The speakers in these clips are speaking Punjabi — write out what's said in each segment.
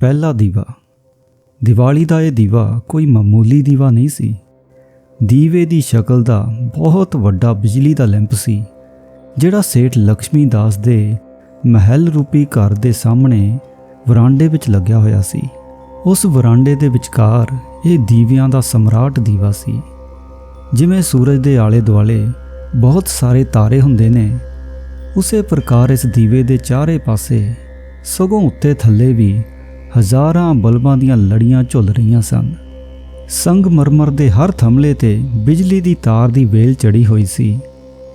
पहला दीवा। दिवाली का यह दीवा कोई मामूली दीवा नहीं सी। दीवे की शक्ल का बहुत वड्डा बिजली का लैंप सी जिहड़ा सेठ लक्ष्मी दास दे महल रूपी घर के सामने वरांडे विच लग्या होया सी। उस वरांडे दे विचकार ये दीवियां दा सम्राट दीवा सी। जिवें सूरज दे आले दुआले बहुत सारे तारे हुंदे ने, उसे प्रकार इस दीवे दे चारे पासे सगों उत्ते थल्ले भी हज़ारां बल्बां दीयां लड़ियां झुल रहीआं सन। संगमरमर दे हर थमले ते बिजली दी तार दी वेल चढ़ी होई सी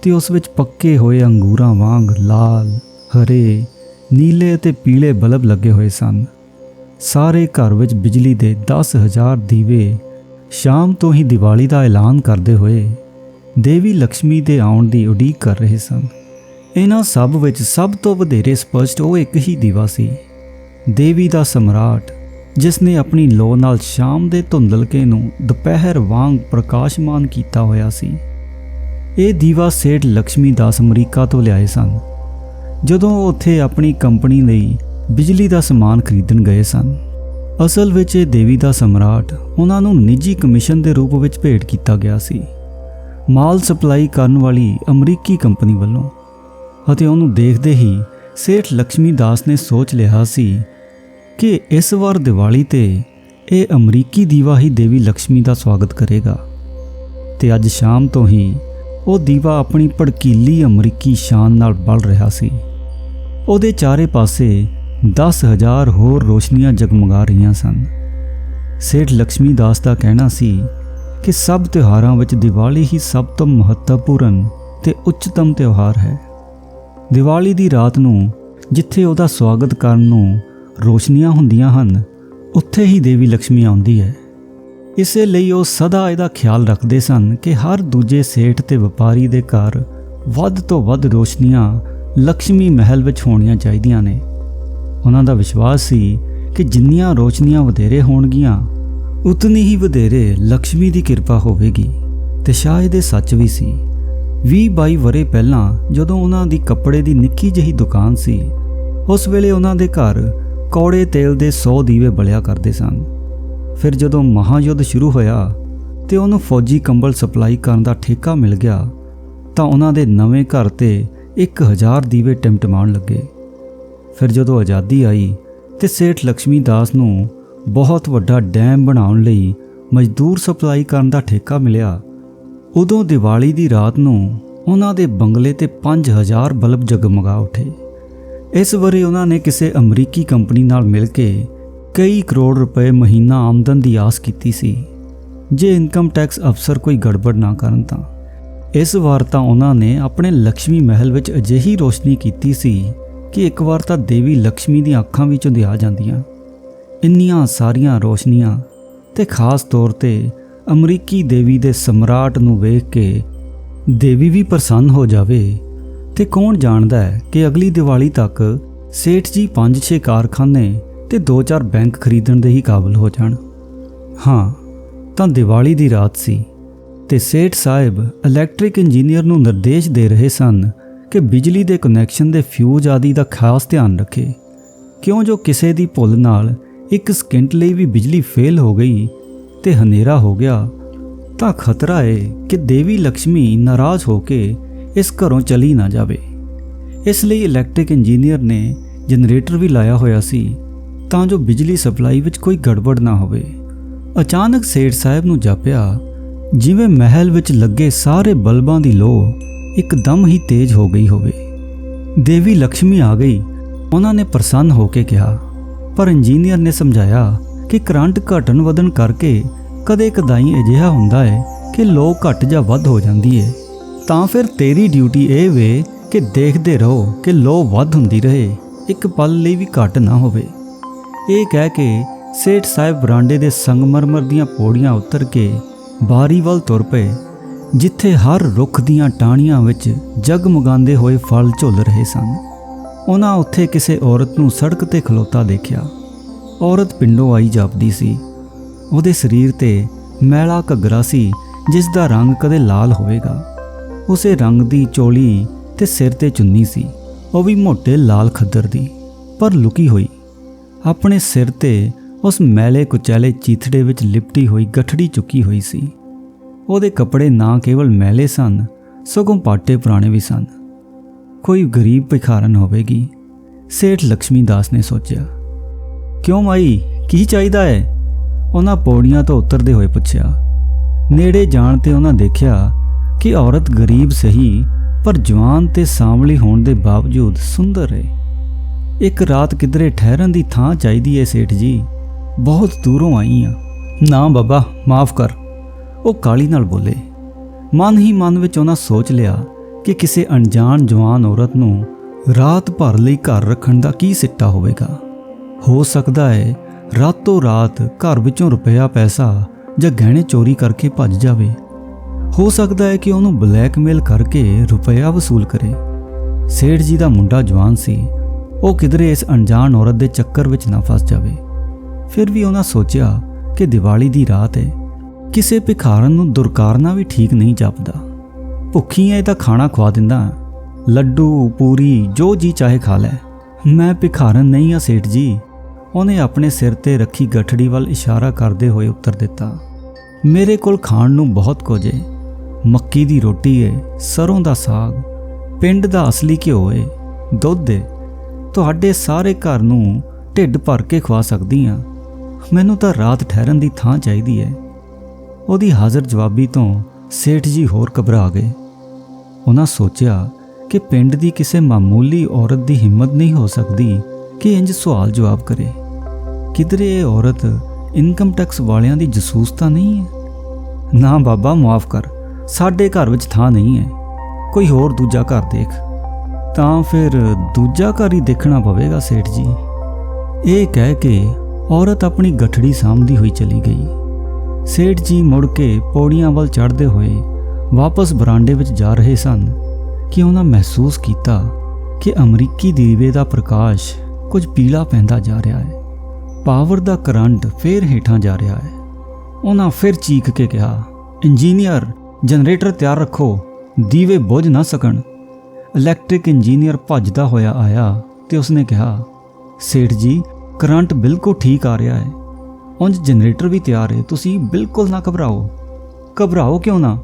ते उस विच पक्के होए अंगूरां वांग लाल, हरे, नीले ते पीले बल्ब लगे होए सन। सारे घर विच बिजली दे 10,000 दीवे शाम तो ही दिवाली का ऐलान करते हुए देवी लक्ष्मी दे आउण दी उड़ीक कर रहे सन। इन्हां सब विच सब तो वधेरे स्पष्ट वो एक ही दीवा सी, देवी दा सम्राट, जिसने अपनी लौ नाल शाम दे धुंधलके नूं दुपहर वांग प्रकाशमान कीता होया सी। ये दीवा सेठ लक्ष्मी दास अमरीका तो लियाए सन जदों वो उत्थे अपनी कंपनी लई बिजली का समान खरीदण गए सन। असल विच ये देवी दा सम्राट उन्हां नूं निजी कमीशन के रूप विच भेंट किया गया सी, माल सप्लाई करन वाली अमरीकी कंपनी वल्लों। अते उहनूं देखदे ही सेठ लक्ष्मी दास ने सोच लिया सी कि इस वार दिवाली ते ये अमरीकी दीवा ही देवी लक्ष्मी का स्वागत करेगा। ते अज शाम तो ही वो दीवा अपनी भड़कीली अमरीकी शान नाल बल रहा सी। उहदे चारे पासे 10,000 होर रोशनियां जगमगा रहीआं सन। सेठ लक्ष्मी दास का कहना सी कि सब त्योहारां विच दिवाली ही सब तो महत्वपूर्ण ते उच्चतम त्यौहार है। दिवाली दी रात नूं जिथे उहदा स्वागत करन नूं रोशनियां हुंदियां हन, उत्थे ही देवी लक्ष्मी आउंदी है। इसे लई वो सदा इहदा ख्याल रखते सन कि हर दूजे सेठ ते वपारी दे घर वध तो वध रोशनियां लक्ष्मी महल विच होणियां चाहीदियां ने। उन्हां दा विश्वास सी कि जिन्नियां रोशनियां वधेरे होणगियां उतनी ही वधेरे लक्ष्मी दी किरपा होवेगी। ते शायद ये सच भी सी। 20-22 वरे पहलां जदों उन्हां दी कपड़े दी निक्की जही दुकान सी, उस वेले उन्हां दे घर कौड़े तेल दे 100 दीवे बलिया करते सन। फिर जदों महायुद्ध शुरू होया ते उन्होंने फौजी कंबल सप्लाई करन दा ठेका मिल गया तां उन्हां दे नवें घर ते 1000 दीवे टिमटिमाण लगे। फिर जदों आज़ादी आई ते सेठ लक्ष्मी दास नूं बहुत वड्डा डैम बनाउण लई मजदूर सप्लाई करन दा ठेका मिलिया, उदों दिवाली दी रात नूं उन्हां दे बंगले ते 5000 बल्ब जगमगा उठे। इस वरे उन्हां ने किसी अमरीकी कंपनी नाल मिल के कई करोड़ रुपए महीना आमदन की आस की सी, जे इनकम टैक्स अफसर कोई गड़बड़ ना करन तां। इस वार तां उन्हां ने अपने लक्ष्मी महल विच अजिही रोशनी की सी कि एक बार तां देवी लक्ष्मी दी अखां भी झुंधिया जांदियां। इन्नियां सारियां रोशनियां ते खास तौर ते अमरीकी देवी दे सम्राट नूं वेख के देवी भी प्रसन्न हो जावे ते कौन जानदा है कि अगली दिवाली तक सेठ जी 5-6 कारखाने ते 2-4 बैंक खरीदण दे ही काबिल हो जाण। हाँ, तां दिवाली दी रात सी ते सेठ साहिब इलैक्ट्रिक इंजीनियर नूं निर्देश दे रहे सन कि बिजली दे कनैक्शन दे फ्यूज आदि दा खास ध्यान रखे, क्यों जो किसी दी भुल नाल 1 सकिंट लई भी बिजली फेल हो गई ते हनेरा हो गया तां खतरा है कि देवी लक्ष्मी नाराज़ होके इस घरों चली ना जावे। इसलिए इलैक्ट्रिक इंजीनियर ने जनरेटर भी लाया होया सी तां जो बिजली सप्लाई विच कोई गड़बड़ ना होवे। अचानक सेठ साहब नूं जापिया जिवें महल विच लगे सारे बल्बां दी लो एकदम ही तेज हो गई होवे। देवी लक्ष्मी आ गई, उन्हां ने प्रसन्न होके कहा, पर इंजीनियर ने समझाया कि करंट घटन वधन करके कदे कदाई अजिहा हुंदा है कि लो घट जा वध हो जाती है, तां फिर तेरी ड्यूटी ये वे कि देखते रहो कि लो वध हुंदी रहे, एक पल लिए भी घट ना होवे। ये कह के सेठ साहब बरांडे दे संगमरमर दीयां पौड़ियां उतर के बारी वल तुर पे, जिथे हर रुख दीयां टाहणियां विच जगमगांदे होए फल झुल रहे सन। उन्हां उत्थे किसी औरत नूं सड़क ते खलोता देखिया। औरत पिंडों आई जापदी सी। ਉਹਦੇ शरीर ते मैला घग्गरा सी जिसका रंग कदे लाल होवेगा। उसे रंग दी चोली ते सिर ते चुन्नी सी, वह भी मोटे लाल खद्दर दी, पर लुकी हुई। ਆਪਣੇ ਸਿਰ ਤੇ ਉਸ ਮੈਲੇ ਕੁਚੈਲੇ ਚੀਥੜੇ ਵਿੱਚ ਲਿਪਟੀ ਹੋਈ ਗਠੜੀ ਚੁੱਕੀ ਹੋਈ ਸੀ। ਉਹਦੇ ਕੱਪੜੇ ਨਾ ਕੇਵਲ ਮੈਲੇ ਸਨ, ਸਗੋਂ ਪਾਟੇ ਪੁਰਾਣੇ ਵੀ ਸਨ। ਕੋਈ ਗਰੀਬ ਭਿਖਾਰਨ ਹੋਵੇਗੀ, ਸੇਠ ਲక్ష్ਮੀ ਦਾਸ ਨੇ ਸੋਚਿਆ। ਕਿਉਂ ਮਾਈ, ਕੀ ਚਾਹੀਦਾ ਹੈ? ਉਹਨਾਂ ਪੌੜੀਆਂ ਤੋਂ ਉਤਰਦੇ ਹੋਏ ਪੁੱਛਿਆ। ਨੇੜੇ ਜਾਣ ਤੇ ਉਹਨਾਂ ਦੇਖਿਆ ਕਿ ਔਰਤ ਗਰੀਬ ਸਹੀ, ਪਰ ਜਵਾਨ ਤੇ ਸਾਂਵਲੀ ਹੋਣ ਦੇ ਬਾਵਜੂਦ ਸੁੰਦਰ ਹੈ। ਇੱਕ ਰਾਤ ਕਿਧਰੇ ਠਹਿਰਨ ਦੀ ਥਾਂ ਚਾਹੀਦੀ ਹੈ ਸੇਠ ਜੀ, ਬਹੁਤ ਦੂਰੋਂ ਆਈ ਹਾਂ। ਨਾ ਬਾਬਾ, ਮਾਫ ਕਰ, ਉਹ ਕਾਹਲੀ ਨਾਲ ਬੋਲੇ। ਮਨ ਹੀ ਮਨ ਵਿੱਚ ਉਹਨਾਂ ਸੋਚ ਲਿਆ ਕਿ ਕਿਸੇ ਅਣਜਾਣ ਜਵਾਨ ਔਰਤ ਨੂੰ ਰਾਤ ਭਰ ਲਈ ਘਰ ਰੱਖਣ ਦਾ ਕੀ ਸਿੱਟਾ ਹੋਵੇਗਾ। ਹੋ ਸਕਦਾ ਹੈ ਰਾਤੋਂ ਰਾਤ ਘਰ ਵਿੱਚੋਂ ਰੁਪਇਆ ਪੈਸਾ ਜਾਂ ਗਹਿਣੇ ਚੋਰੀ ਕਰਕੇ ਭੱਜ ਜਾਵੇ। ਹੋ ਸਕਦਾ ਹੈ ਕਿ ਉਹਨੂੰ ਬਲੈਕਮੇਲ ਕਰਕੇ ਰੁਪਇਆ ਵਸੂਲ ਕਰੇ। ਸੇਠ ਜੀ ਦਾ ਮੁੰਡਾ ਜਵਾਨ ਸੀ, ਉਹ ਕਿਧਰੇ ਇਸ ਅਣਜਾਣ ਔਰਤ ਦੇ ਚੱਕਰ ਵਿੱਚ ਨਾ ਫਸ ਜਾਵੇ। ਫਿਰ ਵੀ ਉਹਨਾਂ ਸੋਚਿਆ ਕਿ ਦੀਵਾਲੀ ਦੀ ਰਾਤ ਹੈ, ਕਿਸੇ ਭਿਖਾਰਨ ਨੂੰ ਦੁਰਕਾਰਨਾ ਵੀ ਠੀਕ ਨਹੀਂ ਜਾਪਦਾ। ਭੁੱਖੀ ਐ ਤਾਂ ਖਾਣਾ ਖਵਾ ਦਿੰਦਾ, ਲੱਡੂ ਪੂਰੀ ਜੋ ਜੀ ਚਾਹੇ ਖਾ ਲੈ। ਮੈਂ ਭਿਖਾਰਨ ਨਹੀਂ ਹਾਂ ਸੇਠ ਜੀ, ਉਹਨੇ ਆਪਣੇ ਸਿਰ ਤੇ ਰੱਖੀ ਗਠੜੀ ਵੱਲ ਇਸ਼ਾਰਾ ਕਰਦੇ ਹੋਏ ਉੱਤਰ ਦਿੱਤਾ। ਮੇਰੇ ਕੋਲ ਖਾਣ ਨੂੰ ਬਹੁਤ ਕੁਝ ਹੈ, ਮੱਕੀ ਦੀ ਰੋਟੀ ਹੈ, ਸਰੋਂ ਦਾ ਸਾਗ, ਪਿੰਡ ਦਾ ਅਸਲੀ ਘਿਓ ਹੈ, ਦੁੱਧ ਹੈ। ਤੁਹਾਡੇ ਸਾਰੇ ਘਰ ਨੂੰ ਢਿੱਡ ਭਰ ਕੇ ਖਵਾ ਸਕਦੀ ਹਾਂ। ਮੈਨੂੰ ਤਾਂ ਰਾਤ ਠਹਿਰਨ ਦੀ ਥਾਂ ਚਾਹੀਦੀ ਹੈ। ਉਹਦੀ ਹਾਜ਼ਰ ਜਵਾਬੀ ਤੋਂ ਸੇਠ ਜੀ ਹੋਰ ਘਬਰਾ ਗਏ। ਉਹਨਾਂ ਸੋਚਿਆ ਕਿ ਪਿੰਡ ਦੀ ਕਿਸੇ ਮਾਮੂਲੀ ਔਰਤ ਦੀ ਹਿੰਮਤ ਨਹੀਂ ਹੋ ਸਕਦੀ ਕਿ ਇੰਜ ਸਵਾਲ ਜਵਾਬ ਕਰੇ। ਕਿਧਰੇ ਇਹ ਔਰਤ ਇਨਕਮ ਟੈਕਸ ਵਾਲਿਆਂ ਦੀ ਜਸੂਸ ਤਾਂ ਨਹੀਂ ਹੈ? ਨਾ ਬਾਬਾ, ਮਾਫ ਕਰ, ਸਾਡੇ ਘਰ ਵਿੱਚ ਥਾਂ ਨਹੀਂ ਹੈ, ਕੋਈ ਹੋਰ ਦੂਜਾ ਘਰ ਦੇਖ। ਤਾਂ ਫਿਰ ਦੂਜਾ ਘਰ ਹੀ ਦੇਖਣਾ ਪਵੇਗਾ ਸੇਠ ਜੀ। ਇਹ ਕਹਿ ਕੇ ਔਰਤ ਆਪਣੀ ਗਠੜੀ ਸਾਂਭਦੀ ਹੋਈ ਚਲੀ ਗਈ। ਸੇਠ ਜੀ ਮੁੜ ਕੇ ਪੌੜੀਆਂ ਵੱਲ ਚੜ੍ਹਦੇ ਹੋਏ ਵਾਪਸ ਬਰਾਂਡੇ ਵਿੱਚ ਜਾ ਰਹੇ ਸਨ ਕਿ ਉਹਨਾਂ ਮਹਿਸੂਸ ਕੀਤਾ ਕਿ ਅਮਰੀਕੀ ਦੀਵੇ ਦਾ ਪ੍ਰਕਾਸ਼ ਕੁਝ ਪੀਲਾ ਪੈਂਦਾ ਜਾ ਰਿਹਾ ਹੈ। ਪਾਵਰ ਦਾ ਕਰੰਟ ਫੇਰ ਹੇਠਾਂ ਜਾ ਰਿਹਾ ਹੈ। ਉਹਨਾਂ ਫਿਰ ਚੀਕ ਕੇ ਕਿਹਾ, ਇੰਜੀਨੀਅਰ, ਜਨਰੇਟਰ ਤਿਆਰ ਰੱਖੋ, ਦੀਵੇ ਬੁਝ ਨਾ ਸਕਣ। ਇਲੈਕਟ੍ਰਿਕ ਇੰਜੀਨੀਅਰ ਭੱਜਦਾ ਹੋਇਆ ਆਇਆ ਤੇ ਉਸਨੇ ਕਿਹਾ, ਸੇਠ ਜੀ, ਕਰੰਟ ਬਿਲਕੁਲ ਠੀਕ ਆ ਰਿਹਾ ਹੈ, ਉਂਝ ਜਨਰੇਟਰ ਵੀ ਤਿਆਰ ਹੈ, ਤੁਸੀਂ ਬਿਲਕੁਲ ਨਾ ਘਬਰਾਓ। ਘਬਰਾਓ ਕਿਉਂ ਨਾ?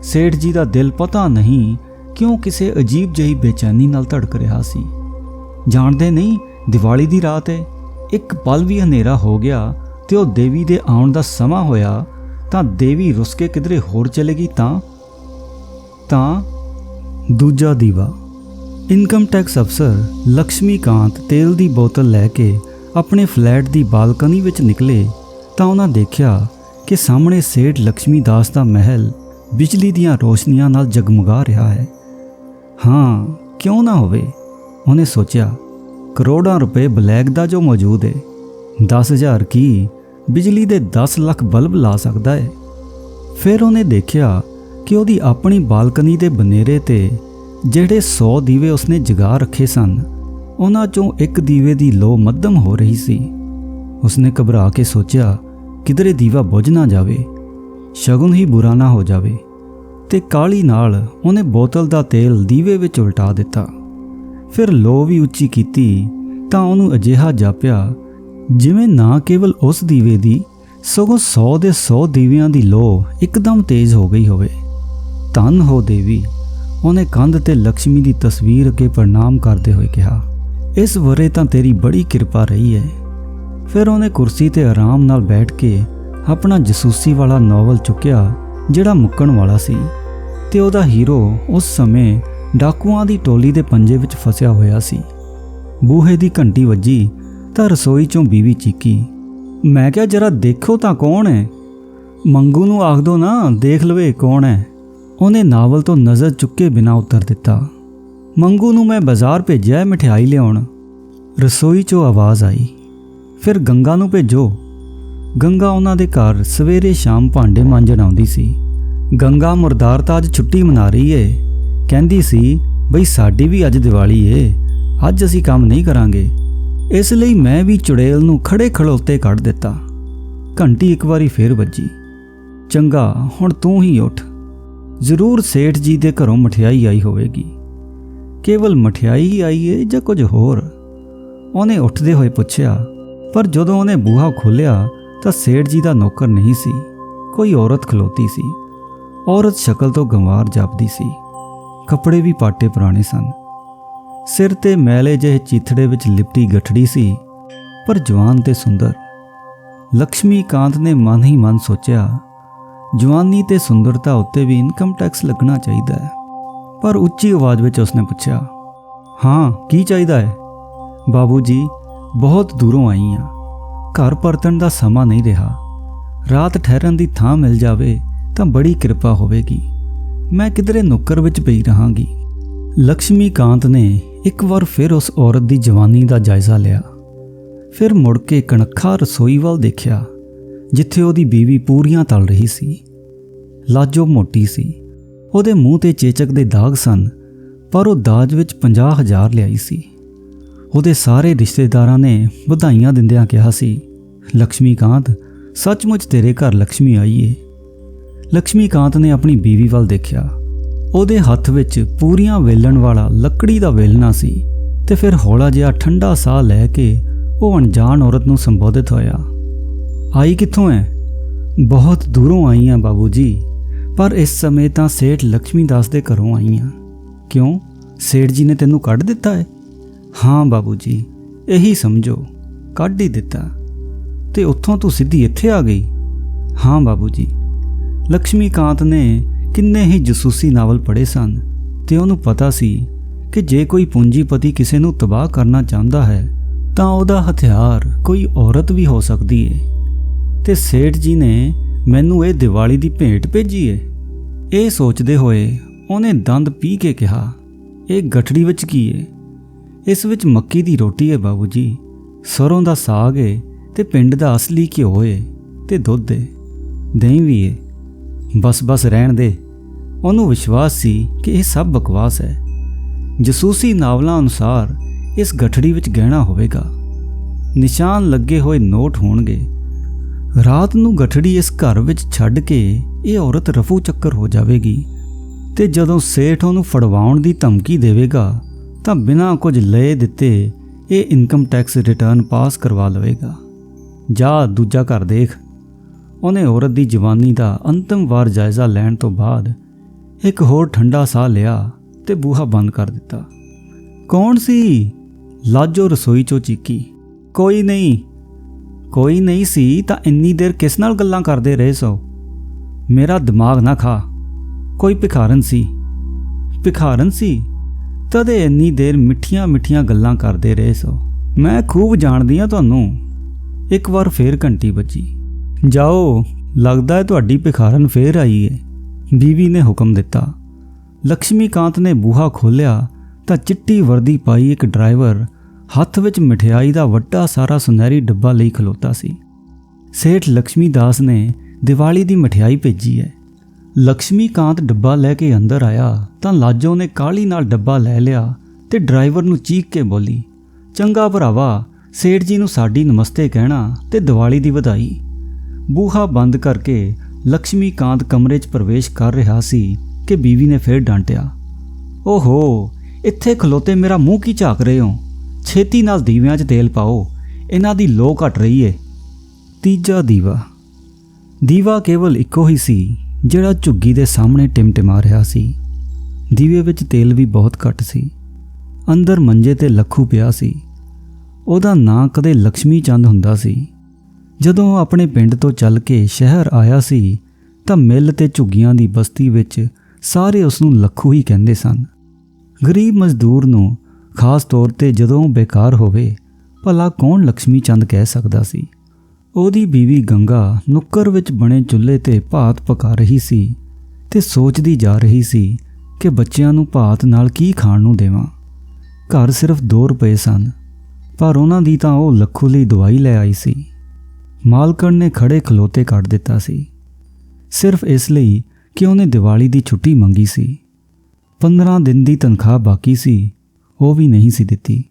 ਸੇਠ ਜੀ ਦਾ ਦਿਲ ਪਤਾ ਨਹੀਂ ਕਿਉਂ ਕਿਸੇ ਅਜੀਬ ਜਿਹੀ ਬੇਚੈਨੀ ਨਾਲ ਧੜਕ ਰਿਹਾ ਸੀ। ਜਾਣਦੇ ਨਹੀਂ, ਦੀਵਾਲੀ ਦੀ ਰਾਤ ਹੈ, ਇੱਕ ਪਲ ਵੀ ਹਨੇਰਾ ਹੋ ਗਿਆ ਤੇ ਉਹ ਦੇਵੀ ਦੇ ਆਉਣ ਦਾ ਸਮਾਂ ਹੋਇਆ ਤਾਂ ਦੇਵੀ ਰੁੱਸ ਕੇ ਕਿਧਰੇ ਹੋਰ ਚਲੇਗੀ ਤਾਂ ਦੂਜਾ ਦੀਵਾ। ਇਨਕਮ ਟੈਕਸ ਅਫਸਰ ਲక్ష్ਮੀਕਾਂਤ ਤੇਲ ਦੀ ਬੋਤਲ ਲੈ ਕੇ ਆਪਣੇ ਫਲੈਟ ਦੀ ਬਾਲਕਨੀ ਵਿੱਚ ਨਿਕਲੇ ਤਾਂ ਉਹਨਾਂ ਦੇਖਿਆ ਕਿ ਸਾਹਮਣੇ ਸੇਠ ਲక్ష్ਮੀ ਦਾਸ ਦਾ ਮਹਿਲ ਬਿਜਲੀ ਦੀਆਂ ਰੋਸ਼ਨੀਆਂ ਨਾਲ ਜਗਮਗਾ ਰਿਹਾ ਹੈ। ਹਾਂ, ਕਿਉਂ ਨਾ ਹੋਵੇ, ਉਹਨੇ ਸੋਚਿਆ। ਕਰੋੜਾਂ ਰੁਪਏ ਬਲੈਕ ਦਾ ਜੋ ਮੌਜੂਦ ਹੈ, 10,000 ਕੀ ਬਿਜਲੀ ਦੇ 10 ਲੱਖ ਬਲਬ ਲਾ ਸਕਦਾ ਹੈ। ਫਿਰ ਉਹਨੇ ਦੇਖਿਆ ਕਿ ਉਹਦੀ ਆਪਣੀ ਬਾਲਕਨੀ ਦੇ ਬਨੇਰੇ ਤੇ ਜਿਹੜੇ 100 ਦੀਵੇ ਉਸਨੇ ਜਗਾ ਰੱਖੇ ਸਨ, ਉਹਨਾਂ ਚੋਂ ਇੱਕ ਦੀਵੇ ਦੀ ਲੋ ਮੱਧਮ ਹੋ ਰਹੀ ਸੀ। ਉਸਨੇ ਘਬਰਾ ਕੇ ਸੋਚਿਆ, ਕਿਧਰੇ ਦੀਵਾ ਬੁਝ ਨਾ ਜਾਵੇ, ਸ਼ਗੁਨ ਹੀ ਬੁਰਾ ਨਾ ਹੋ ਜਾਵੇ, ਤੇ ਕਾਹਲੀ ਨਾਲ ਉਹਨੇ ਬੋਤਲ ਦਾ ਤੇਲ ਦੀਵੇ ਵਿੱਚ ਉਲਟਾ ਦਿੱਤਾ। ਫਿਰ ਲੋ ਵੀ ਉੱਚੀ ਕੀਤੀ ਤਾਂ ਉਹਨੂੰ ਅਜਿਹਾ ਜਾਪਿਆ ਜਿਵੇਂ ਨਾ ਕੇਵਲ ਉਸ ਦੀਵੇ ਦੀ, ਸਗੋਂ 100 ਦੇ 100 ਦੀਵਿਆਂ ਦੀ ਲੋ ਇੱਕਦਮ ਤੇਜ਼ ਹੋ ਗਈ ਹੋਵੇ। ਧੰਨ ਹੋ ਦੇਵੀ, ਉਹਨੇ ਕੰਧ ਤੇ ਲక్ష్ਮੀ ਦੀ ਤਸਵੀਰ ਅੱਗੇ ਪ੍ਰਣਾਮ ਕਰਦੇ ਹੋਏ ਕਿਹਾ, ਇਸ ਵਰੇ ਤਾਂ ਤੇਰੀ ਬੜੀ ਕਿਰਪਾ ਰਹੀ ਹੈ। ਫਿਰ ਉਹਨੇ ਕੁਰਸੀ ਤੇ ਆਰਾਮ ਨਾਲ ਬੈਠ ਕੇ ਆਪਣਾ ਜਸੂਸੀ ਵਾਲਾ ਨਾਵਲ ਚੁੱਕਿਆ ਜਿਹੜਾ ਮੁੱਕਣ ਵਾਲਾ ਸੀ, ਤੇ ਉਹਦਾ ਹੀਰੋ ਉਸ ਸਮੇਂ ਡਾਕੂਆਂ ਦੀ ਟੋਲੀ ਦੇ ਪੰਜੇ ਵਿੱਚ ਫਸਿਆ ਹੋਇਆ ਸੀ। ਬੂਹੇ ਦੀ ਘੰਟੀ ਵੱਜੀ ਤਾਂ ਰਸੋਈ ਚੋਂ ਬੀਵੀ ਚੀਕੀ, ਮੈਂ ਕਿਹਾ ਜਰਾ ਦੇਖੋ ਤਾਂ ਕੌਣ ਹੈ। ਮੰਗੂ ਨੂੰ ਆਖ ਦੋ ਨਾ, ਦੇਖ ਲਵੇ ਕੌਣ ਹੈ। ਉਹਨੇ ਨਾਵਲ ਤੋਂ ਨਜ਼ਰ ਚੁੱਕੇ ਬਿਨਾਂ ਉੱਤਰ ਦਿੱਤਾ, ਮੰਗੂ ਨੂੰ ਮੈਂ ਬਾਜ਼ਾਰ ਭੇਜਿਆ ਮਠਿਆਈ ਲਿਆਉਣ। ਰਸੋਈ 'ਚੋਂ ਆਵਾਜ਼ ਆਈ, ਫਿਰ ਗੰਗਾ ਨੂੰ ਭੇਜੋ। ਗੰਗਾ ਉਹਨਾਂ ਦੇ ਘਰ ਸਵੇਰੇ ਸ਼ਾਮ ਭਾਂਡੇ ਮਾਂਜਣ ਆਉਂਦੀ ਸੀ। ਗੰਗਾ ਮੁਰਦਾਰ ਤਾਂ ਅੱਜ ਛੁੱਟੀ ਮਨਾ ਰਹੀ ਏ, ਕਹਿੰਦੀ ਸੀ ਬਈ ਸਾਡੀ ਵੀ ਅੱਜ ਦੀਵਾਲੀ ਏ, ਅੱਜ ਅਸੀਂ ਕੰਮ ਨਹੀਂ ਕਰਾਂਗੇ। ਇਸ ਲਈ ਮੈਂ ਵੀ ਚੁੜੇਲ ਨੂੰ ਖੜੇ ਖੜੋਤੇ ਕੱਢ ਦਿੱਤਾ। ਘੰਟੀ ਇੱਕ ਵਾਰੀ ਫੇਰ ਵੱਜੀ। ਚੰਗਾ, ਹੁਣ ਤੂੰ ਹੀ ਉੱਠ। ਜ਼ਰੂਰ ਸੇਠ ਜੀ ਦੇ ਘਰੋਂ ਮਠਿਆਈ ਆਈ ਹੋਵੇਗੀ। ਕੇਵਲ ਮਠਿਆਈ ਹੀ ਆਈ ਏ ਜਾਂ ਕੁਝ ਹੋਰ? ਉਹਨੇ ਉੱਠਦੇ ਹੋਏ ਪੁੱਛਿਆ। पर जदों उहने बूहा खोलिया तां सेठ जी दा नौकर नहीं सी, कोई औरत खलोती सी। औरत शक्ल तो गंवार जापदी सी, कपड़े भी पाटे पुराने सन। सिर ते मैले ਜਿਹੇ चीथड़े विच लिपटी गठड़ी सी, पर जवान ते सुंदर। लक्ष्मीकांत ने मन ही मन सोचा, जवानी ते सुंदरता उत्ते भी इनकम टैक्स लगना चाहिए है। पर उच्ची आवाज़ में उसने पूछा, हाँ की चाहिए है? बाबू जी बहुत दूरों आई हाँ, घर परतन का समा नहीं रहा, रात ठहरन की थां मिल जाए तो बड़ी कृपा होवेगी, मैं किधरे नुक्कर विच पई रहांगी। लक्ष्मीकांत ने एक बार फिर उस औरत की जवानी का जायज़ा लिया, फिर मुड़ के कणखा रसोई वाल देखा जिथे उसकी बीवी पूरियां तल रही सी। लाजो मोटी सी, ਉਹਦੇ ਮੂੰਹ ਤੇ ਚੇਚਕ ਦੇ ਦਾਗ ਸਨ, ਪਰ ਉਹ ਦਾਜ ਵਿੱਚ 50,000 ਲਿਆਈ ਸੀ। ਉਹਦੇ ਸਾਰੇ ਰਿਸ਼ਤੇਦਾਰਾਂ ਨੇ ਵਧਾਈਆਂ ਦਿੰਦਿਆਂ ਕਿਹਾ ਸੀ, ਲక్ష్ਮੀਕਾਂਤ ਸੱਚਮੁੱਚ ਤੇਰੇ ਘਰ ਲక్ష్ਮੀ ਆਈ ਏ। ਲక్ష్ਮੀਕਾਂਤ ਨੇ ਆਪਣੀ ਬੀਵੀ ਵੱਲ ਦੇਖਿਆ, ਉਹਦੇ ਹੱਥ ਵਿੱਚ ਪੂਰੀਆਂ ਵੇਲਣ ਵਾਲਾ ਲੱਕੜੀ ਦਾ ਵੇਲਣਾ ਸੀ, ਤੇ ਫਿਰ ਹੌਲਾ ਜਿਹਾ ਠੰਡਾ ਸਾਹ ਲੈ ਕੇ ਉਹ ਅਣਜਾਣ ਔਰਤ ਨੂੰ ਸੰਬੋਧਿਤ ਹੋਇਆ, ਆਈ ਕਿੱਥੋਂ ਹੈ? ਬਹੁਤ ਦੂਰੋਂ ਆਈ ਹਾਂ ਬਾਬੂ ਜੀ, पर इस समय तो सेठ लक्ष्मी दास दे घरों आई हाँ। क्यों, सेठ जी ने तेनू कढ़ दिता है? हाँ बाबू जी, यही समझो, कढ़ ही दिता। ते उत्थों तू सीधी इत्थे आ गई? हाँ बाबू जी। लक्ष्मीकांत ने किन्ने ही जसूसी नावल पढ़े सन, ते उहनूं पता सी कि जे कोई पूंजीपति किसी नूं तबाह करना चाहता है तां उहदा हथियार कोई औरत भी हो सकती है। ते सेठ जी ने मैनू ये दिवाली की भेंट भेजी है। ये सोचते हुए उन्हें दंद पी के कहा, ये गठड़ी विच की है? इस विच मक्की की रोटी है बाबू जी, सरों का साग है, ते पिंड का असली घ्यो है, ते दुध है, दही भी है। बस बस रहन दे। उन्होंने विश्वास सी कि यह सब बकवास है। जसूसी नावलों अनुसार इस गठड़ी विच गहना होवेगा, निशान लगे हुए नोट होणगे। रात नूं गठड़ी इस घर विच छड्ड के ये औरत रफू चक्कर हो जाएगी, ते जदों सेठ उहनूं फड़वाउण दी धमकी देवेगा तां बिना कुछ लए दिते ये इनकम टैक्स रिटर्न पास करवा लवेगा। जा दूजा घर देख। उहने औरत दी जवानी दा अंतिम वार जायज़ा लैण तो बाद एक होर ठंडा साह लिया ते बूहा बंद कर दिता। कौन सी? लाजो रसोई चों चीकी। कोई नहीं। कोई नहीं सी तां इन्नी देर किस नाल गल्लां करदे रहे सो? मेरा दिमाग ना खा। कोई भिखारन सी? भिखारन सी तदे इन्नी देर मिठियां मिठियां गल्लां करदे रहे सो। मैं खूब जाणदी हां तुहानूं। एक बार फिर घंटी बजी। जाओ, लगदा है तुहाडी भिखारन फिर आई है, बीवी ने हुक्म दिता। लक्ष्मीकांत ने बूहा खोलिया तां चिट्टी वर्दी पाई एक ड्राइवर हत्थ विच मिठाई दा वड्डा सारा सुनहरी डब्बा लई खलोता सी। सेठ लक्ष्मी दास ने दिवाली दी मिठाई भेजी है। लक्ष्मीकांत डब्बा लैके अंदर आया तां लाजो ने काली नाल डब्बा लै लिया ते ड्राइवर नूं चीख के बोली, चंगा भरावा, सेठ जी नूं साडी नमस्ते कहना ते दिवाली दी वधाई। बूहा बंद करके लक्ष्मीकांत कमरे 'च प्रवेश कर रहा सी कि बीवी ने फिर डांटिया, ओहो, इत्थे खलोते मेरा मूँह की झाक रहे हो? छेती नाल दीवियां 'च तेल पाओ, इन्हां दी लो घट रही है। तीजा दीवा। दीवा केवल इक्को ही सी जिहड़ा झुग्गी दे सामने टिमटिमा रहा सी। दीवे विच तेल भी बहुत घट सी। अंदर मंजे ते लखू पिया सी। ਉਹਦਾ ਨਾਂ ਕਦੇ ਲక్ష్ਮੀ ਚੰਦ ਹੁੰਦਾ ਸੀ। ਜਦੋਂ ਉਹ ਆਪਣੇ ਪਿੰਡ ਤੋਂ ਚੱਲ ਕੇ ਸ਼ਹਿਰ ਆਇਆ ਸੀ ਤਾਂ ਮਿੱਲ ਤੇ ਝੁੱਗੀਆਂ ਦੀ ਬਸਤੀ ਵਿੱਚ ਸਾਰੇ ਉਸ ਨੂੰ ਲੱਖੂ ਹੀ ਕਹਿੰਦੇ ਸਨ। ਗਰੀਬ ਮਜ਼ਦੂਰ ਨੂੰ ਖਾਸ ਤੌਰ ਤੇ ਜਦੋਂ ਬੇਕਾਰ ਹੋਵੇ ਭਲਾ ਕੌਣ ਲక్ష్ਮੀ ਚੰਦ ਕਹਿ ਸਕਦਾ ਸੀ। ਉਹਦੀ ਬੀਵੀ ਗੰਗਾ ਨੁੱਕਰ ਵਿੱਚ ਬਣੇ ਚੁੱਲ੍ਹੇ ਤੇ ਭਾਤ ਪਕਾ ਰਹੀ ਸੀ ਤੇ ਸੋਚਦੀ ਜਾ ਰਹੀ ਸੀ ਕਿ ਬੱਚਿਆਂ ਨੂੰ ਭਾਤ ਨਾਲ ਕੀ ਖਾਣ ਨੂੰ ਦੇਵਾਂ। ਘਰ ਸਿਰਫ 2 ਰੁਪਏ ਸਨ, ਪਰ ਉਹਨਾਂ ਦੀ ਤਾਂ ਉਹ ਲੱਖੂ ਲਈ ਦਵਾਈ ਲੈ ਆਈ ਸੀ। ਮਾਲਕਣ ਨੇ ਖੜੇ ਖਲੋਤੇ ਕੱਢ ਦਿੱਤਾ ਸੀ, ਸਿਰਫ ਇਸ ਲਈ ਕਿ ਉਹਨੇ ਦੀਵਾਲੀ ਦੀ ਛੁੱਟੀ ਮੰਗੀ ਸੀ। 15 ਦਿਨ ਦੀ ਤਨਖਾਹ ਬਾਕੀ ਸੀ, ਉਹ ਵੀ ਨਹੀਂ ਸੀ ਦਿੱਤੀ।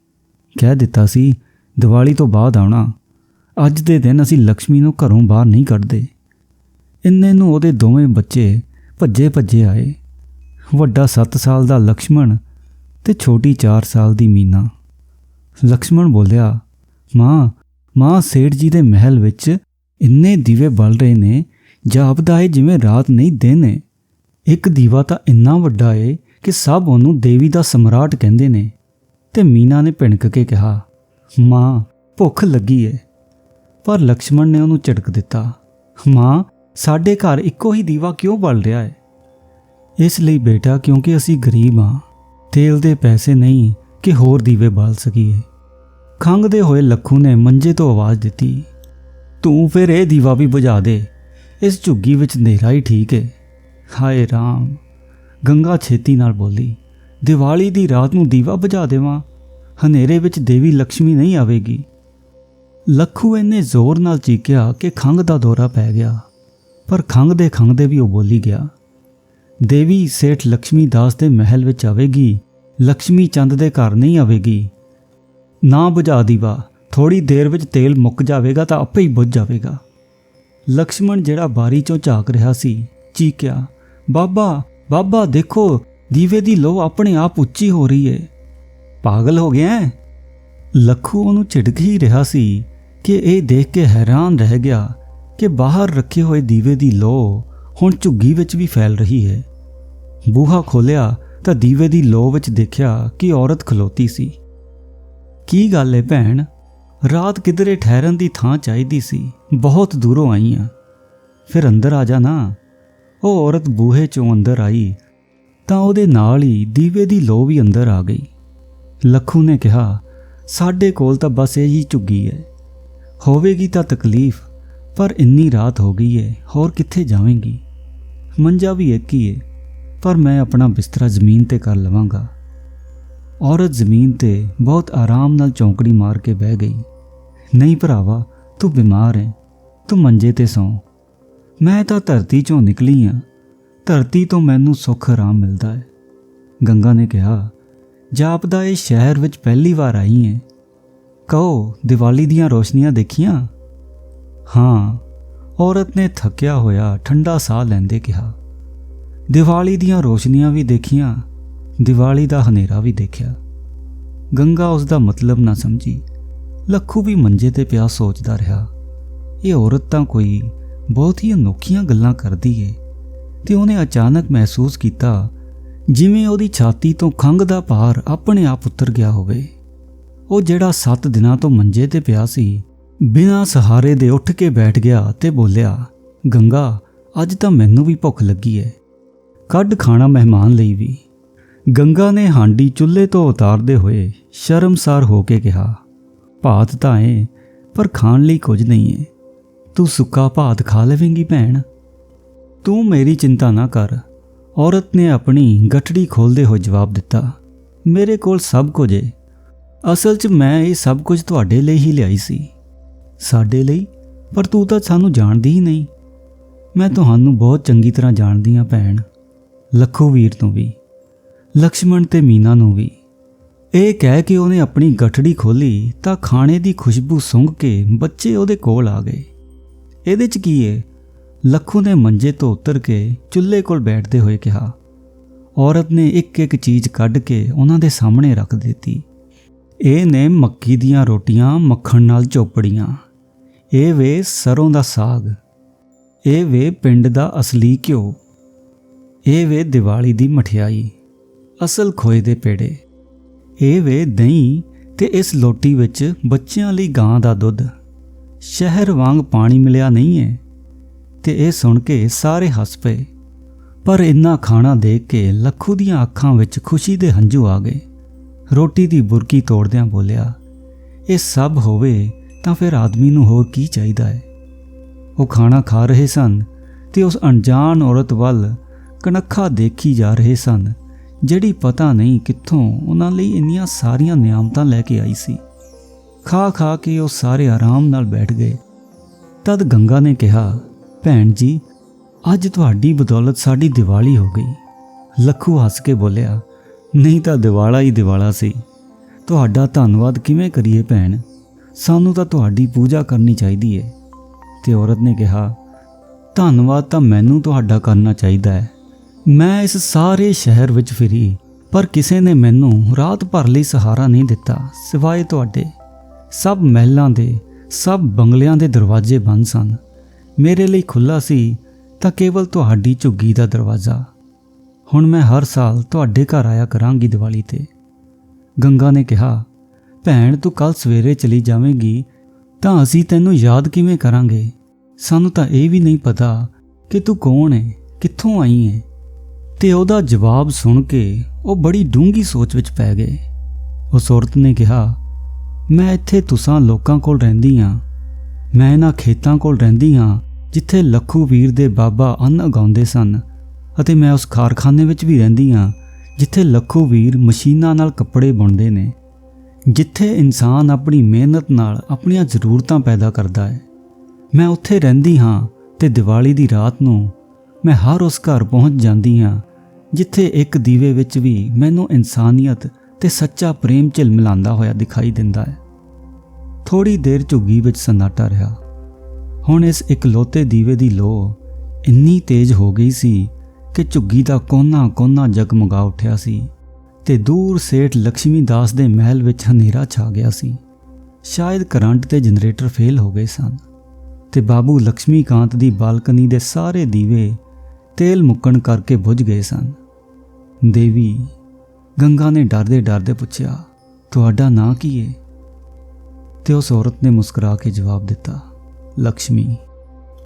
ਕਹਿ ਦਿੱਤਾ ਸੀ ਦੀਵਾਲੀ ਤੋਂ ਬਾਅਦ ਆਉਣਾ, ਅੱਜ ਦੇ ਦਿਨ ਅਸੀਂ ਲక్ష్ਮੀ ਨੂੰ ਘਰੋਂ ਬਾਹਰ ਨਹੀਂ ਕੱਢਦੇ। ਇੰਨੇ ਨੂੰ ਉਹਦੇ ਦੋਵੇਂ ਬੱਚੇ ਭੱਜੇ ਭੱਜੇ ਆਏ। ਵੱਡਾ 7 ਸਾਲ ਦਾ ਲਕਸ਼ਮਣ ਤੇ ਛੋਟੀ 4 ਸਾਲ ਦੀ ਮੀਨਾ। ਲਕਸ਼ਮਣ ਬੋਲਿਆ, ਮਾਂ ਮਾਂ ਸੇਠ ਜੀ ਦੇ ਮਹਿਲ ਵਿੱਚ ਇੰਨੇ ਦੀਵੇ ਬਲ ਰਹੇ ਨੇ, ਜਾਪਦਾ ਏ ਜਿਵੇਂ ਰਾਤ ਨਹੀਂ ਦਿਨ ਏ। ਇੱਕ ਦੀਵਾ ਤਾਂ ਇੰਨਾ ਵੱਡਾ ਏ ਕਿ ਸਭ ਉਹਨੂੰ ਦੇਵੀ ਦਾ ਸਮਰਾਟ ਕਹਿੰਦੇ ਨੇ। ਤੇ ਮੀਨਾ ਨੇ ਭਿਣਕ ਕੇ ਕਿਹਾ, ਮਾਂ ਭੁੱਖ ਲੱਗੀ ਏ। ਪਰ ਲਕਸ਼ਮਣ ਨੇ ਉਹਨੂੰ ਝਿੜਕ ਦਿੱਤਾ, ਮਾਂ ਸਾਡੇ ਘਰ ਇੱਕੋ ਹੀ ਦੀਵਾ ਕਿਉਂ ਬਲ ਰਿਹਾ ਹੈ? ਇਸ ਲਈ ਬੇਟਾ, ਕਿਉਂਕਿ ਅਸੀਂ ਗਰੀਬ ਹਾਂ, ਤੇਲ ਦੇ ਪੈਸੇ ਨਹੀਂ ਕਿ ਹੋਰ ਦੀਵੇ ਬਾਲ ਸਕੀਏ। ਖੰਘਦੇ ਹੋਏ ਲੱਖੂ ਨੇ ਮੰਜੇ ਤੋਂ ਆਵਾਜ਼ ਦਿੱਤੀ, ਤੂੰ ਫਿਰ ਇਹ ਦੀਵਾ ਵੀ ਬੁਝਾ ਦੇ, ਇਸ ਝੁੱਗੀ ਵਿੱਚ ਹਨੇਰਾ ਹੀ ਠੀਕ ਹੈ। ਹਾਏ ਰਾਮ, ਗੰਗਾ ਛੇਤੀ ਨਾਲ ਬੋਲੀ, ਦੀਵਾਲੀ ਦੀ ਰਾਤ ਨੂੰ ਦੀਵਾ ਬੁਝਾ ਦੇਵਾਂ? ਹਨੇਰੇ ਵਿੱਚ ਦੇਵੀ ਲਕਸ਼ਮੀ ਨਹੀਂ ਆਵੇਗੀ। ਲੱਖੂ ਇੰਨੇ ਜ਼ੋਰ ਨਾਲ ਚੀਕਿਆ ਕਿ ਖੰਘ ਦਾ ਦੌਰਾ ਪੈ ਗਿਆ। ਪਰ ਖੰਘਦੇ ਖੰਘਦੇ ਵੀ ਉਹ ਬੋਲੀ ਗਿਆ, ਦੇਵੀ ਸੇਠ ਲਕਸ਼ਮੀ ਦਾਸ ਦੇ ਮਹਿਲ ਵਿੱਚ ਆਵੇਗੀ, ਲਕਸ਼ਮੀ ਚੰਦ ਦੇ ਘਰ ਨਹੀਂ ਆਵੇਗੀ। ਨਾ ਬੁਝਾ ਦੀਵਾ, ਥੋੜੀ ਦੇਰ ਵਿੱਚ ਤੇਲ ਮੁੱਕ ਜਾਵੇਗਾ ਤਾਂ ਆਪੇ ਹੀ ਬੁੱਝ ਜਾਵੇਗਾ। ਲਕਸ਼ਮਣ ਜਿਹੜਾ ਬਾਰੀ ਚੋਂ ਝਾਕ ਰਿਹਾ ਸੀ ਚੀਕਿਆ, ਬਾਬਾ ਬਾਬਾ ਦੇਖੋ, ਦੀਵੇ ਦੀ ਲੋ ਆਪਣੇ ਆਪ ਉੱਚੀ ਹੋ ਰਹੀ ਏ। ਪਾਗਲ ਹੋ ਗਿਆ? ਲੱਖੂ ਉਹਨੂੰ ਝਿੜਕ ਹੀ ਰਿਹਾ ਸੀ ਕਿ ਇਹ ਦੇਖ ਕੇ ਹੈਰਾਨ ਰਹਿ ਗਿਆ ਕਿ ਬਾਹਰ ਰੱਖੇ ਹੋਏ ਦੀਵੇ ਦੀ ਲੋ ਹੁਣ ਝੁੱਗੀ ਵਿੱਚ ਵੀ ਫੈਲ ਰਹੀ ਹੈ। ਬੂਹਾ ਖੋਲ੍ਹਿਆ ਤਾਂ ਦੀਵੇ ਦੀ ਲੋ ਵਿੱਚ ਦੇਖਿਆ ਕਿ ਔਰਤ ਖਲੋਤੀ ਸੀ। ਕੀ ਗੱਲ ਏ ਭੈਣ, ਰਾਤ ਕਿਧਰੇ ਠਹਿਰਨ ਦੀ ਥਾਂ ਚਾਹੀਦੀ ਸੀ, ਬਹੁਤ ਦੂਰੋਂ ਆਈ ਆ, ਫਿਰ ਅੰਦਰ ਆ ਜਾ ਨਾ। ਉਹ ਔਰਤ ਬੂਹੇ ਚੋਂ ਅੰਦਰ ਆਈ ਤਾਂ ਉਹਦੇ ਨਾਲ ਹੀ ਦੀਵੇ ਦੀ ਲੋ ਵੀ ਅੰਦਰ ਆ ਗਈ। ਲੱਖੂ ਨੇ ਕਿਹਾ, ਸਾਡੇ ਕੋਲ ਤਾਂ ਬਸ ਇਹੀ ਝੁੱਗੀ ਹੈ, ਹੋਵੇਗੀ ਤਾਂ ਤਕਲੀਫ, ਪਰ ਇੰਨੀ ਰਾਤ ਹੋ ਗਈ ਏ, ਹੋਰ ਕਿੱਥੇ ਜਾਵੇਂਗੀ? ਮੰਜਾ ਵੀ ਇੱਕ ਹੀ ਏ, ਪਰ ਮੈਂ ਆਪਣਾ ਬਿਸਤਰਾ ਜ਼ਮੀਨ ਤੇ ਕਰ ਲਵਾਂਗਾ। ਔਰਤ ਜ਼ਮੀਨ ਤੇ ਬਹੁਤ ਆਰਾਮ ਨਾਲ ਚੌਂਕੜੀ ਮਾਰ ਕੇ ਬਹਿ ਗਈ। ਨਹੀਂ ਭਰਾਵਾ, ਤੂੰ ਬਿਮਾਰ ਹੈ, ਤੂੰ ਮੰਜੇ ਤੇ ਸੌਂ। ਮੈਂ ਤਾਂ ਧਰਤੀ ਚੋਂ ਨਿਕਲੀ ਹਾਂ, ਧਰਤੀ ਤੋਂ ਮੈਨੂੰ ਸੁੱਖ ਆਰਾਮ ਮਿਲਦਾ ਹੈ। ਗੰਗਾ ਨੇ ਕਿਹਾ, ਜਾਪਦਾ ਇਹ ਸ਼ਹਿਰ ਵਿੱਚ ਪਹਿਲੀ ਵਾਰ ਆਈ ਹੈ। ਕਹੋ, ਦੀਵਾਲੀ ਦੀਆਂ ਰੋਸ਼ਨੀਆਂ ਦੇਖੀਆਂ? ਹਾਂ, ਔਰਤ ਨੇ ਥੱਕਿਆ ਹੋਇਆ ਠੰਡਾ ਸਾਹ ਲੈਂਦੇ ਕਿਹਾ, ਦੀਵਾਲੀ ਦੀਆਂ ਰੋਸ਼ਨੀਆਂ ਵੀ ਦੇਖੀਆਂ, ਦੀਵਾਲੀ ਦਾ ਹਨੇਰਾ ਵੀ ਦੇਖਿਆ। ਗੰਗਾ ਉਸ ਦਾ ਮਤਲਬ ਨਾ ਸਮਝੀ। ਲੱਖੂ ਵੀ ਮੰਜੇ ਤੇ ਪਿਆ ਸੋਚਦਾ ਰਿਹਾ, ਇਹ ਔਰਤ ਤਾਂ ਕੋਈ ਬਹੁਤ ਹੀ ਅਨੋਖੀਆਂ ਗੱਲਾਂ ਕਰਦੀ ਏ। ਤੇ ਉਹਨੇ ਅਚਾਨਕ ਮਹਿਸੂਸ ਕੀਤਾ ਜਿਵੇਂ ਉਹਦੀ ਛਾਤੀ ਤੋਂ ਖੰਘ ਦਾ ਭਾਰ ਆਪਣੇ ਆਪ ਉਤਰ ਗਿਆ ਹੋਵੇ। ਉਹ ਜਿਹੜਾ 7 ਦਿਨਾਂ ਤੋਂ ਮੰਜੇ ਤੇ ਪਿਆ ਸੀ, ਬਿਨਾਂ ਸਹਾਰੇ ਦੇ ਉੱਠ ਕੇ ਬੈਠ ਗਿਆ ਤੇ ਬੋਲਿਆ, ਗੰਗਾ ਅੱਜ ਤਾਂ ਮੈਨੂੰ ਵੀ ਭੁੱਖ ਲੱਗੀ ਏ, ਕੱਢ ਖਾਣਾ ਮਹਿਮਾਨ ਲਈ ਵੀ। ਗੰਗਾ ਨੇ ਹਾਂਡੀ ਚੁੱਲ੍ਹੇ ਤੋਂ ਉਤਾਰਦੇ ਹੋਏ ਸ਼ਰਮਸਾਰ ਹੋ ਕੇ ਕਿਹਾ, ਭਾਤ ਤਾਂ ਏ, ਪਰ ਖਾਣ ਲਈ ਕੁਝ ਨਹੀਂ ਏ। ਤੂੰ ਸੁੱਕਾ ਭਾਤ ਖਾ ਲਵੇਂਗੀ ਭੈਣ? ਤੂੰ ਮੇਰੀ ਚਿੰਤਾ ਨਾ ਕਰ, ਔਰਤ ਨੇ ਆਪਣੀ ਗਠੜੀ ਖੋਲ੍ਹਦੇ ਹੋਏ ਜਵਾਬ ਦਿੱਤਾ, ਮੇਰੇ ਕੋਲ ਸਭ ਕੁਝ ਏ। ਅਸਲ 'ਚ ਮੈਂ ਇਹ ਸਭ ਕੁਝ ਤੁਹਾਡੇ ਲਈ ਹੀ ਲਿਆਈ ਸੀ। ਸਾਡੇ ਲਈ? ਪਰ ਤੂੰ ਤਾਂ ਸਾਨੂੰ ਜਾਣਦੀ ਹੀ ਨਹੀਂ। ਮੈਂ ਤੁਹਾਨੂੰ ਬਹੁਤ ਚੰਗੀ ਤਰ੍ਹਾਂ ਜਾਣਦੀ ਹਾਂ ਭੈਣ, ਲੱਖੂ ਵੀਰ ਨੂੰ ਵੀ, ਲਕਸ਼ਮਣ ਤੇ ਮੀਨਾ ਨੂੰ ਵੀ। ਇਹ ਕਹਿ ਕੇ ਉਹਨੇ ਆਪਣੀ ਗਠੜੀ ਖੋਲ੍ਹੀ ਤਾਂ ਖਾਣੇ ਦੀ ਖੁਸ਼ਬੂ ਸੁੰਘ ਕੇ ਬੱਚੇ ਉਹਦੇ ਕੋਲ ਆ ਗਏ। ਇਹਦੇ 'ਚ ਕੀ ਏ? ਲੱਖੂ ਨੇ ਮੰਜੇ ਤੋਂ ਉਤਰ ਕੇ ਚੁੱਲ੍ਹੇ ਕੋਲ ਬੈਠਦੇ ਹੋਏ ਕਿਹਾ। ਔਰਤ ਨੇ ਇੱਕ ਇੱਕ ਚੀਜ਼ ਕੱਢ ਕੇ ਉਹਨਾਂ ਦੇ ਸਾਹਮਣੇ ਰੱਖ ਦਿੱਤੀ। ਇਹ ਨੇ ਮੱਕੀ ਦੀਆਂ ਰੋਟੀਆਂ ਮੱਖਣ ਨਾਲ ਚੋਪੜੀਆਂ, ਇਹ ਵੇ ਸਰੋਂ ਦਾ ਸਾਗ, ਇਹ ਵੇ ਪਿੰਡ ਦਾ ਅਸਲੀ ਘਿਓ, ਇਹ ਵੇ ਦੀਵਾਲੀ ਦੀ ਮਠਿਆਈ, ਅਸਲ ਖੋਏ ਦੇ ਪੇੜੇ, ਇਹ ਵੇ ਦਹੀਂ ਤੇ ਇਸ ਲੋਟੀ ਵਿੱਚ ਬੱਚਿਆਂ ਲਈ ਗਾਂ ਦਾ ਦੁੱਧ। ਸ਼ਹਿਰ ਵਾਂਗ ਪਾਣੀ ਮਿਲਿਆ ਨਹੀਂ ਹੈ। ਤੇ ਇਹ ਸੁਣ ਕੇ ਸਾਰੇ ਹੱਸ ਪਏ। ਪਰ ਇੰਨਾ ਖਾਣਾ ਦੇਖ ਕੇ ਲੱਖੂ ਦੀਆਂ ਅੱਖਾਂ ਵਿੱਚ ਖੁਸ਼ੀ ਦੇ ਹੰਝੂ ਆ ਗਏ। ਰੋਟੀ ਦੀ ਬੁਰਕੀ ਤੋੜਦਿਆਂ ਬੋਲਿਆ, ਇਹ ਸਭ ਹੋਵੇ ਤਾਂ ਫਿਰ ਆਦਮੀ ਨੂੰ ਹੋਰ ਕੀ ਚਾਹੀਦਾ ਹੈ। ਉਹ ਖਾਣਾ ਖਾ ਰਹੇ ਸਨ ਤੇ ਉਸ ਅਣਜਾਣ ਔਰਤ ਵੱਲ ਕਣਖਾ ਦੇਖੀ ਜਾ ਰਹੇ ਸਨ, ਜਿਹੜੀ ਪਤਾ ਨਹੀਂ ਕਿੱਥੋਂ ਉਹਨਾਂ ਲਈ ਇੰਨੀਆਂ ਸਾਰੀਆਂ ਨਿਆਮਤਾਂ ਲੈ ਕੇ ਆਈ ਸੀ। ਖਾ ਖਾ ਕੇ ਉਹ ਸਾਰੇ ਆਰਾਮ ਨਾਲ ਬੈਠ ਗਏ। ਤਦ ਗੰਗਾ ਨੇ ਕਿਹਾ, ਭੈਣ ਜੀ, ਅੱਜ ਤੁਹਾਡੀ ਬਦੌਲਤ ਸਾਡੀ ਦੀਵਾਲੀ ਹੋ ਗਈ। ਲੱਖੂ ਹੱਸ ਕੇ ਬੋਲਿਆ, ਨਹੀਂ ਤਾਂ ਦਿਵਾਲਾ ਹੀ ਦਿਵਾਲਾ ਸੀ। ਤੁਹਾਡਾ ਧੰਨਵਾਦ ਕਿਵੇਂ ਕਰੀਏ ਭੈਣ, ਸਾਨੂੰ ਤਾਂ ਤੁਹਾਡੀ ਪੂਜਾ ਕਰਨੀ ਚਾਹੀਦੀ ਹੈ। ਤੇ ਔਰਤ ਨੇ ਕਿਹਾ, ਧੰਨਵਾਦ ਤਾਂ ਮੈਨੂੰ ਤੁਹਾਡਾ ਕਰਨਾ ਚਾਹੀਦਾ ਹੈ। ਮੈਂ ਇਸ ਸਾਰੇ ਸ਼ਹਿਰ ਵਿੱਚ ਫਿਰੀ, ਪਰ ਕਿਸੇ ਨੇ ਮੈਨੂੰ ਰਾਤ ਭਰ ਲਈ ਸਹਾਰਾ ਨਹੀਂ ਦਿੱਤਾ ਸਿਵਾਏ ਤੁਹਾਡੇ। ਸਭ ਮਹਿਲਾਂ ਦੇ, ਸਭ ਬੰਗਲਿਆਂ ਦੇ ਦਰਵਾਜ਼ੇ ਬੰਦ ਸਨ। ਮੇਰੇ ਲਈ ਖੁੱਲ੍ਹਾ ਸੀ ਤਾਂ ਕੇਵਲ ਤੁਹਾਡੀ ਝੁੱਗੀ ਦਾ ਦਰਵਾਜ਼ਾ। ਹੁਣ ਮੈਂ ਹਰ ਸਾਲ ਤੁਹਾਡੇ ਘਰ ਆਇਆ ਕਰਾਂਗੀ ਦੀਵਾਲੀ ਤੇ। ਗੰਗਾ ਨੇ ਕਿਹਾ, ਭੈਣ ਤੂੰ ਕੱਲ ਸਵੇਰੇ ਚਲੀ ਜਾਵੇਂਗੀ ਤਾਂ ਅਸੀਂ ਤੈਨੂੰ ਯਾਦ ਕਿਵੇਂ ਕਰਾਂਗੇ? ਸਾਨੂੰ ਤਾਂ ਇਹ ਵੀ ਨਹੀਂ ਪਤਾ ਕਿ ਤੂੰ ਕੌਣ ਹੈ, ਕਿੱਥੋਂ ਆਈ ਹੈ। ਤੇ ਉਹਦਾ ਜਵਾਬ ਸੁਣ ਕੇ ਉਹ ਬੜੀ ਡੂੰਘੀ ਸੋਚ ਵਿੱਚ ਪੈ ਗਏ। ਉਸ ਔਰਤ ਨੇ ਕਿਹਾ, ਮੈਂ ਇੱਥੇ ਤੁਸਾਂ ਲੋਕਾਂ ਕੋਲ ਰਹਿੰਦੀ ਹਾਂ। ਮੈਂ ਇਹਨਾਂ ਖੇਤਾਂ ਕੋਲ ਰਹਿੰਦੀ ਹਾਂ ਜਿੱਥੇ ਲੱਖੂ ਵੀਰ ਦੇ ਬਾਬਾ ਅੰਨ ਉਗਾਉਂਦੇ ਸਨ, ਅਤੇ ਮੈਂ ਉਸ ਕਾਰਖਾਨੇ ਵਿੱਚ ਵੀ ਰਹਿੰਦੀ ਹਾਂ ਜਿੱਥੇ ਲੱਖੂ ਵੀਰ ਮਸ਼ੀਨਾਂ ਨਾਲ ਕੱਪੜੇ ਬੁਣਦੇ ਨੇ, ਜਿੱਥੇ ਇਨਸਾਨ ਆਪਣੀ ਮਿਹਨਤ ਨਾਲ ਆਪਣੀਆਂ ਜ਼ਰੂਰਤਾਂ ਪੈਦਾ ਕਰਦਾ ਹੈ। ਮੈਂ ਉੱਥੇ ਰਹਿੰਦੀ ਹਾਂ ਤੇ ਦੀਵਾਲੀ ਦੀ ਰਾਤ ਨੂੰ ਮੈਂ ਹਰ ਉਸ ਘਰ ਪਹੁੰਚ ਜਾਂਦੀ ਹਾਂ ਜਿੱਥੇ ਇੱਕ ਦੀਵੇ ਵਿੱਚ ਵੀ ਮੈਨੂੰ ਇਨਸਾਨੀਅਤ ਤੇ ਸੱਚਾ ਪ੍ਰੇਮ ਝਿਲਮਿਲਾਉਂਦਾ ਹੋਇਆ ਦਿਖਾਈ ਦਿੰਦਾ ਹੈ। ਥੋੜ੍ਹੀ ਦੇਰ ਝੁੱਗੀ ਵਿੱਚ ਸन्नाटा ਰਿਹਾ। ਹੁਣ ਇਸ ਇਕਲੌਤੇ ਦੀਵੇ ਦੀ ਲੋ ਇੰਨੀ ਤੇਜ਼ ਹੋ ਗਈ ਸੀ ਕਿ ਝੁੱਗੀ ਦਾ ਕੋਨਾ-ਕੋਨਾ ਜਗਮਗਾ ਉੱਠਿਆ ਸੀ ਤੇ ਦੂਰ ਸੇਠ ਲక్ష్ਮੀ ਦਾਸ ਦੇ ਮਹਿਲ ਵਿੱਚ ਹਨੇਰਾ ਛਾ ਗਿਆ ਸੀ। ਸ਼ਾਇਦ ਕਰੰਟ ਤੇ ਜਨਰੇਟਰ ਫੇਲ ਹੋ ਗਏ ਸਨ ਤੇ ਬਾਬੂ ਲక్ష్ਮੀ ਕਾਂਤ ਦੀ ਬਾਲਕਨੀ ਦੇ ਸਾਰੇ ਦੀਵੇ ਤੇਲ ਮੁੱਕਣ ਕਰਕੇ ਬੁਝ ਗਏ ਸਨ। ਦੇਵੀ, ਗੰਗਾ ਨੇ ਡਰਦੇ ਪੁੱਛਿਆ, ਤੁਹਾਡਾ ਨਾਂ ਕੀ ਹੈ? ਤੇ ਉਸ ਔਰਤ ਨੇ ਮੁਸਕਰਾ ਕੇ ਜਵਾਬ ਦਿੱਤਾ, ਲక్ష్ਮੀ।